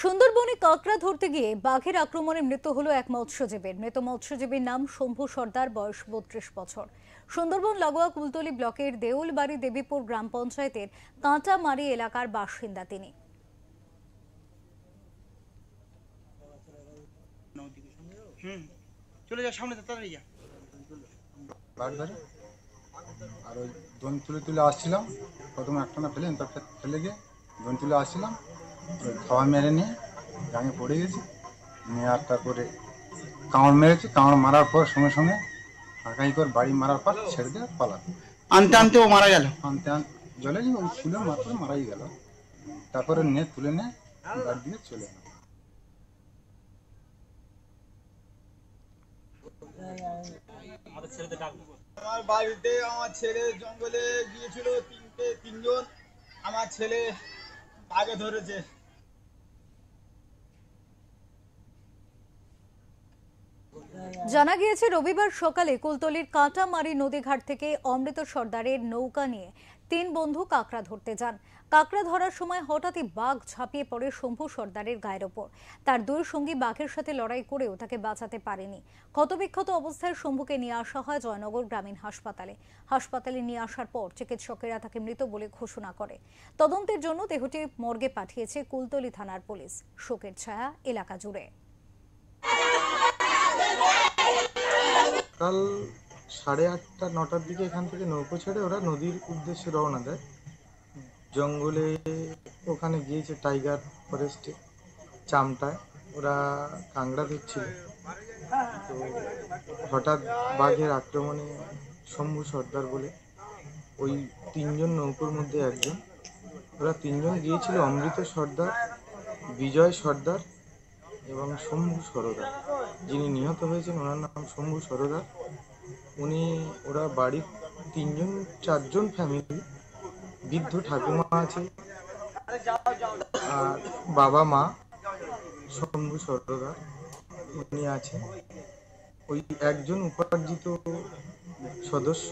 সুন্দরবনে কাঁকড়া ধরতে গিয়ে বাঘের আক্রমণে মৃত্যু হলো এক মৎস্যজীবীর। মৃত মৎস্যজীবীর নাম শম্ভু সর্দার, বয়স ৩২ বছর। সুন্দরবন লাগোয়া কুলতলি ব্লকের দেউলবাড়ি দেবীপুর গ্রাম পঞ্চায়েতের কাঁটামারি এলাকার বাসিন্দা তিনি। আর ওই দোন তুলে আসছিলাম, প্রথমে একটানা ফেলেন, তারপর ফেলে গিয়ে দোন তুলে আসছিলাম, ওই খাওয়া মেরে নিয়ে গাঙে পড়ে গেছি, নিয়ে আর তারপরে কামড় মেরেছি। কামড় মারার পর সঙ্গে সঙ্গে হাঁকাই করে বাড়ি মারার পর ছেড়ে দিয়ে পালাতে আনতে আনতে ও মারা গেল। আনতে জলে ওই ছিল মাত্র মারাই গেল। তারপরে নিয়ে তুলে নিয়ে বাড়ি দিয়ে চলে এলাম। আমার বাড়িতে আমার ছেলে জঙ্গলে গিয়েছিল, তিনজন আমার ছেলে বাঘে ধরেছে। জানা গিয়েছে রবিবার সকালে কুলতলির কাঁটামারি নদীঘাট থেকে অমৃত সর্দারের নৌকা নিয়ে ৩ বন্ধু কাঁকড়া ধরতে যান। কাঁকড়া ধরার সময় হঠাৎই বাঘ ঝাঁপিয়ে পড়ে শম্ভু সর্দারের গায়ের ওপর। তার ২ সঙ্গী বাঘের সাথে লড়াই করেও তাকে বাঁচাতে পারেনি। ক্ষতবিক্ষত অবস্থায় শম্ভুকে নিয়ে আসা হয় জয়নগর গ্রামীণ হাসপাতালে নিয়ে আসার পর চিকিৎসকেরা তাকে মৃত বলে ঘোষণা করে। তদন্তের জন্য দেহটি মর্গে পাঠিয়েছে কুলতলি থানার পুলিশ। শোকের ছায়া এলাকা জুড়ে। সকাল 8:30 9টার দিকে এখান থেকে নৌকো ছেড়ে ওরা নদীর উদ্দেশ্যে রওনা দেয়। জঙ্গলে ওখানে গিয়েছে টাইগার ফরেস্টে চামটায়, ওরা কাঁকড়া ধরছিল। তো হঠাৎ বাঘের আক্রমণে শম্ভু সর্দার বলে ওই 3 জন নৌকোর মধ্যে একজন, ওরা 3 জন গিয়েছিল অমৃত সর্দার, বিজয় সর্দার এবং শম্ভু সরদার। যিনি নিহত হয়েছেন ওনার নাম শম্ভু সরদার। ওরা বাড়ির 4 জন ফ্যামিলি, বৃদ্ধ ঠাকুমা আছে আর বাবা মা। শম্ভু সরদার উনি আছেন, ওই একজন উপার্জিত সদস্য।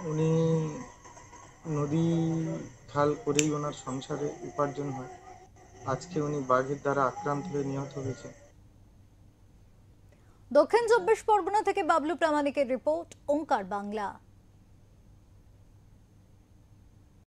উনি নদী খাল করেই ওনার সংসারে উপার্জন হয়। আজকে উনি বাঘের দ্বারা আক্রান্ত হয়ে নিহত হয়েছেন। দক্ষিণ 24 পরগনা থেকে বাবলু প্রামাণিকের রিপোর্ট, ওঙ্কার বাংলা।